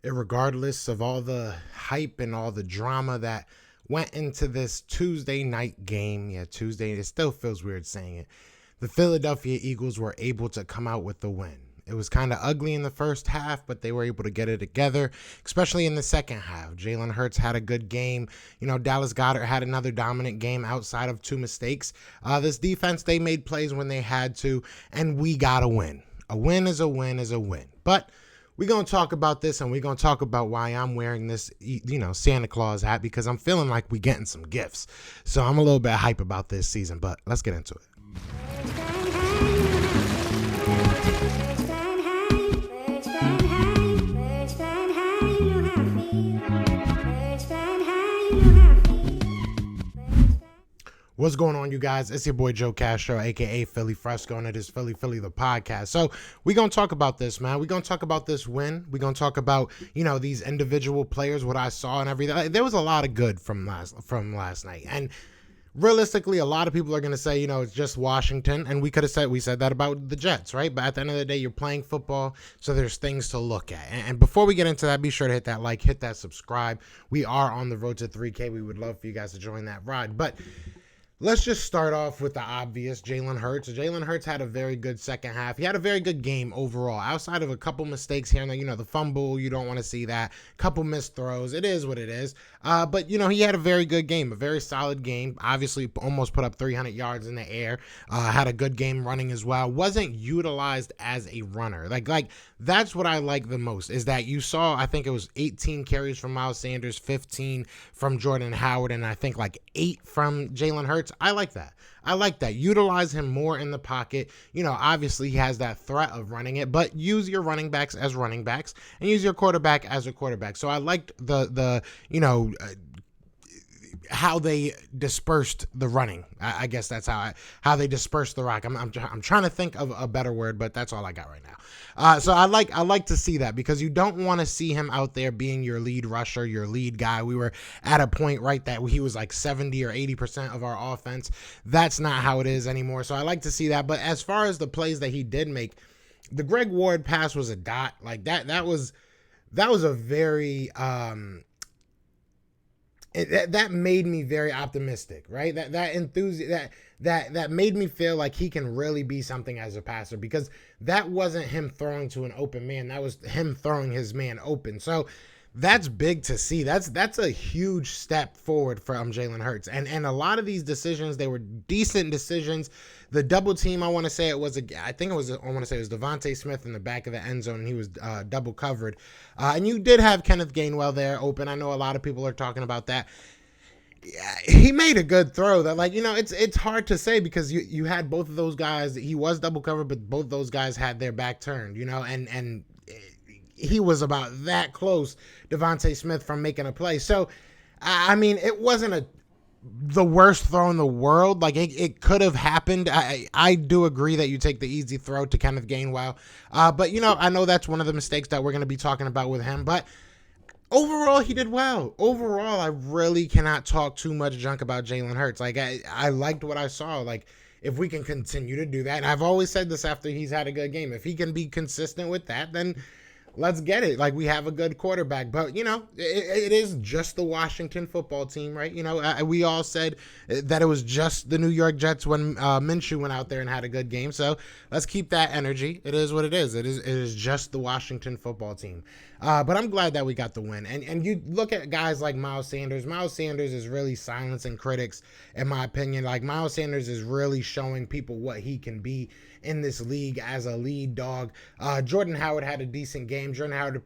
Regardless of all the hype and all the drama that went into this Tuesday night game. Yeah, Tuesday, it still feels weird saying it. The Philadelphia Eagles were able to come out with the win. It was kind of ugly in the first half, but they were able to get it together, especially in the second half. Jalen Hurts had a good game. Dallas Goedert had another dominant game outside of two mistakes. This defense, they made plays when they had to, and we got a win. A win is a win is a win. But we're going to talk about this, and we're going to talk about why I'm wearing this, Santa Claus hat, because I'm feeling like we're getting some gifts. So I'm a little bit hype about this season, but let's get into it. What's going on, you guys? It's your boy Joe Castro, a.k.a. Philly Fresco, and it is Philly the podcast. So we're going to talk about this, man. We're going to talk about this win. We're going to talk about, these individual players, what I saw and everything. There was a lot of good from last night. And realistically, a lot of people are going to say, it's just Washington. And we said that about the Jets, right? But at the end of the day, you're playing football, so there's things to look at. And before we get into that, be sure to hit that like, hit that subscribe. We are on the road to 3K. We would love for you guys to join that ride. But let's just start off with the obvious, Jalen Hurts. Jalen Hurts had a very good second half. He had a very good game overall, outside of a couple mistakes here and there. The fumble, you don't want to see that. Couple missed throws. It is what it is. But, he had a very good game, a very solid game. Obviously, almost put up 300 yards in the air. Had a good game running as well. Wasn't utilized as a runner. Like that's what I like the most, is that you saw, I think it was 18 carries from Miles Sanders, 15 from Jordan Howard, and I think 8 from Jalen Hurts. I like that. Utilize him more in the pocket. Obviously he has that threat of running it, but use your running backs as running backs and use your quarterback as a quarterback. So I liked the how they dispersed the running. I guess that's how they dispersed the rock. I'm trying to think of a better word, but that's all I got right now. So I like to see that, because you don't want to see him out there being your lead rusher, your lead guy. We were at a point, right, that he was 70 or 80% of our offense. That's not how it is anymore. So I like to see that. But as far as the plays that he did make, the Greg Ward pass was a dot. That was a very that made me very optimistic, right? That enthusiasm, that made me feel like he can really be something as a passer, because that wasn't him throwing to an open man. That was him throwing his man open. So that's big to see. That's a huge step forward from Jalen Hurts. And a lot of these decisions, they were decent decisions. The double team, I want to say it was Devontae Smith in the back of the end zone, and he was double covered. And you did have Kenneth Gainwell there open. I know a lot of people are talking about that. Yeah, he made a good throw that, it's hard to say, because you had both of those guys. He was double covered, but both those guys had their back turned, and he was about that close, Devontae Smith, from making a play. So, I mean, it wasn't the worst throw in the world. It could have happened. I do agree that you take the easy throw to Kenneth Gainwell. But, I know that's one of the mistakes that we're going to be talking about with him. But overall, he did well. Overall, I really cannot talk too much junk about Jalen Hurts. I liked what I saw. If we can continue to do that, and I've always said this after he's had a good game, if he can be consistent with that, then let's get it. We have a good quarterback. But, it is just the Washington football team, right? We all said that it was just the New York Jets when Minshew went out there and had a good game. So let's keep that energy. It is what it is. It is just the Washington football team. But I'm glad that we got the win. And you look at guys like Miles Sanders. Miles Sanders is really silencing critics, in my opinion. Miles Sanders is really showing people what he can be in this league as a lead dog. Jordan Howard had a decent game. Jordan Howard,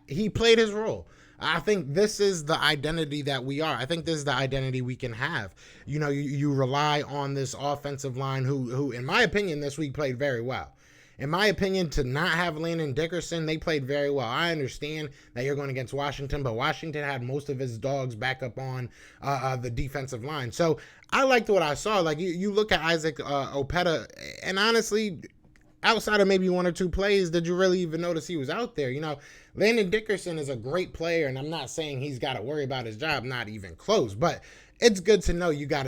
he played his role. I think this is the identity that we are. I think this is the identity we can have. You rely on this offensive line who, in my opinion, this week played very well. In my opinion, to not have Landon Dickerson, they played very well. I understand that you're going against Washington, but Washington had most of his dogs back up on the defensive line. So I liked what I saw. You look at Isaac Opeta, and honestly, outside of maybe one or two plays, did you really even notice he was out there? Landon Dickerson is a great player, and I'm not saying he's got to worry about his job, not even close, but it's good to know you got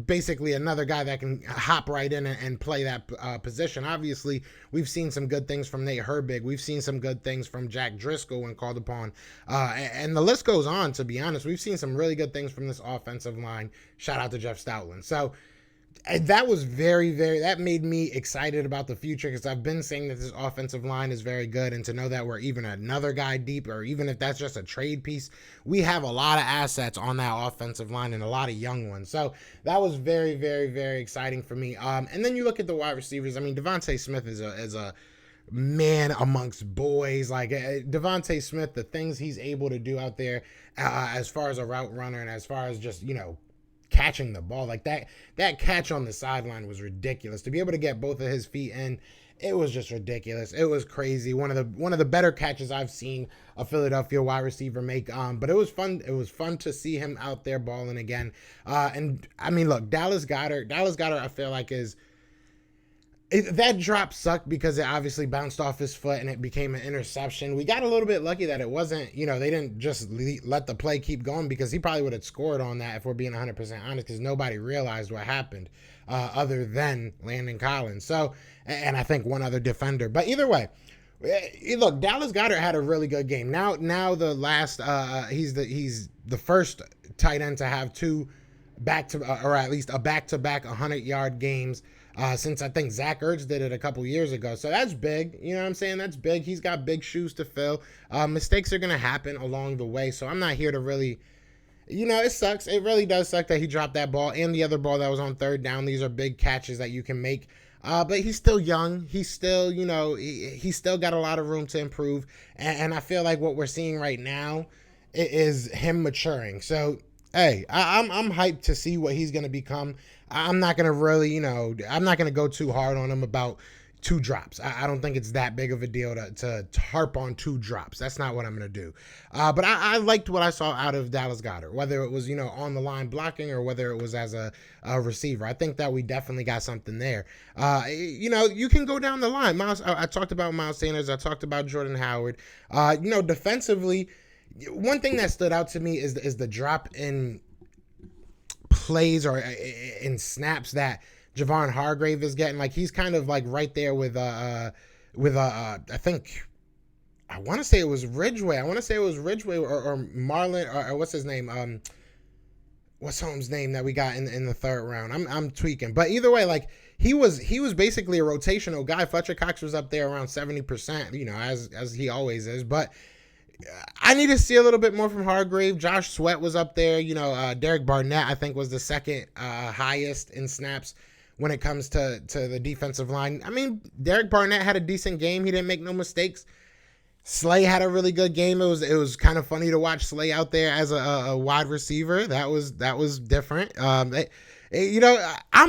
basically another guy that can hop right in and play that position. Obviously, we've seen some good things from Nate Herbig. We've seen some good things from Jack Driscoll when called upon. And the list goes on, to be honest. We've seen some really good things from this offensive line. Shout out to Jeff Stoutland. So that was that made me excited about the future, because I've been saying that this offensive line is very good, and to know that we're even another guy deep, or even if that's just a trade piece, we have a lot of assets on that offensive line and a lot of young ones. So that was very, very, very exciting for me. And then you look at the wide receivers. I mean, Devontae Smith is a man amongst boys. Like Devontae Smith, the things he's able to do out there as far as a route runner, and as far as just, catching the ball, like that catch on the sideline was ridiculous. To be able to get both of his feet in, it was just ridiculous. It was crazy. One of the better catches I've seen a Philadelphia wide receiver make. But it was fun. It was fun to see him out there balling again. And I mean, look, Dallas Goedert, I feel like that drop sucked because it obviously bounced off his foot and it became an interception. We got a little bit lucky that it wasn't, they didn't just let the play keep going, because he probably would have scored on that, if we're being 100% honest, because nobody realized what happened other than Landon Collins. So, and I think one other defender. But either way, look, Dallas Goedert had a really good game. Now the last, he's the first tight end to have two or at least a back-to-back 100-yard games since I think Zach Ertz did it a couple years ago. So that's big. You know what I'm saying? That's big. He's got big shoes to fill. Mistakes are going to happen along the way. So I'm not here to really, it sucks. It really does suck that he dropped that ball and the other ball that was on third down. These are big catches that you can make. But he's still young. He's still, he's still got a lot of room to improve. And I feel like what we're seeing right now is him maturing. So, hey, I'm hyped to see what he's going to become. I'm not going to really, I'm not going to go too hard on him about 2 drops. I don't think it's that big of a deal to harp on 2 drops. That's not what I'm going to do. But I liked what I saw out of Dallas Goedert, whether it was, on the line blocking or whether it was as a receiver. I think that we definitely got something there. You can go down the line. I talked about Miles Sanders. I talked about Jordan Howard. Defensively, one thing that stood out to me is the drop in plays or in snaps that Javon Hargrave is getting. Like, he's kind of like right there with I think I want to say it was Ridgeway. or Marlon or what's his name? What's his name that we got in the third round? I'm tweaking, but either way, like he was basically a rotational guy. Fletcher Cox was up there around 70%, as he always is, but I need to see a little bit more from Hargrave. Josh Sweat was up there. Derek Barnett, I think, was the second highest in snaps when it comes to the defensive line. I mean, Derek Barnett had a decent game. He didn't make no mistakes. Slay had a really good game. It was kind of funny to watch Slay out there as a wide receiver. That was different. I'm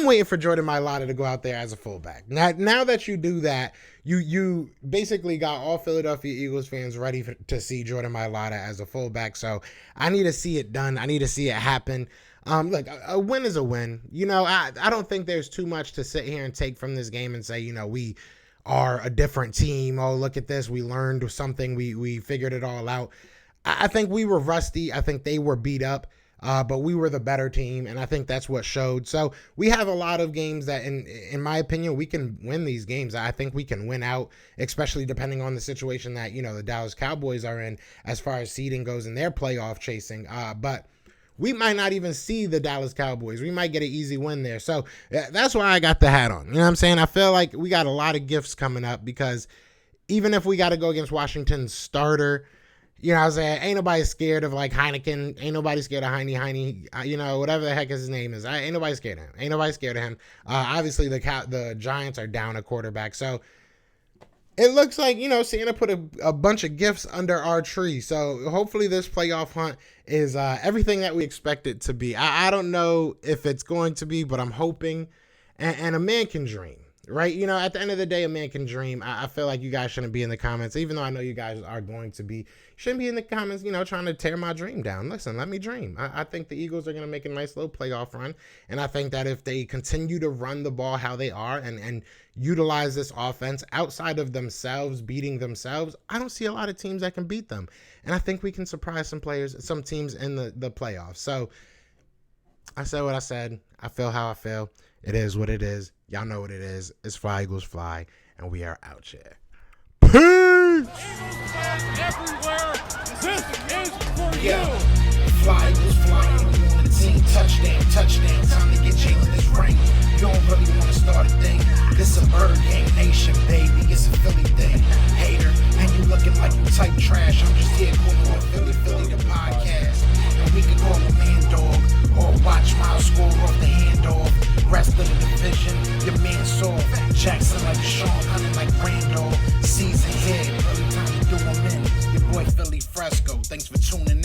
waiting for Jordan Mailata to go out there as a fullback. Now that you do that, you basically got all Philadelphia Eagles fans ready to see Jordan Mailata as a fullback. So I need to see it done. I need to see it happen. Look, a win is a win. I don't think there's too much to sit here and take from this game and say, we are a different team. Oh, look at this. We learned something. We figured it all out. I think we were rusty. I think they were beat up. But we were the better team, and I think that's what showed. So we have a lot of games that, in my opinion, we can win these games. I think we can win out, especially depending on the situation that, the Dallas Cowboys are in as far as seeding goes in their playoff chasing. But we might not even see the Dallas Cowboys. We might get an easy win there. So that's why I got the hat on. You know what I'm saying? I feel like we got a lot of gifts coming up, because even if we got to go against Washington's starter, I was saying, ain't nobody scared of like Heineken. Ain't nobody scared of Heine. Whatever the heck his name is. Ain't nobody scared of him. Ain't nobody scared of him. Obviously, the Giants are down a quarterback. So it looks like, Santa put a bunch of gifts under our tree. So hopefully this playoff hunt is everything that we expect it to be. I don't know if it's going to be, but I'm hoping. And a man can dream, right? You know, at the end of the day, a man can dream. I feel like you guys shouldn't be in the comments, even though I know you guys are going to be. Shouldn't be in the comments, you know, trying to tear my dream down. Listen, let me dream. I think the Eagles are going to make a nice little playoff run. And I think that if they continue to run the ball how they are and utilize this offense outside of themselves, beating themselves, I don't see a lot of teams that can beat them. And I think we can surprise some teams in the playoffs. So I said what I said. I feel how I feel. It is what it is. Y'all know what it is. It's Fly Eagles Fly, and we are out here. Peace! Everywhere. This is for you. Fly Eagles Fly, and we on the team. Touchdown, touchdown. Time to get Jalen this ring. You don't really want to start a thing. This a Bird Gang Nation, baby. It's a Philly thing. Hater, and you looking like you type trash. I'm just here calling on Philly the podcast. And we can call a man dog or watch Miles score off the handoff. Rest of the division, your man soft. Jackson like Sean, hunting like Randall. Season head, early time to do him in. Your boy Philly Fresco. Thanks for tuning in.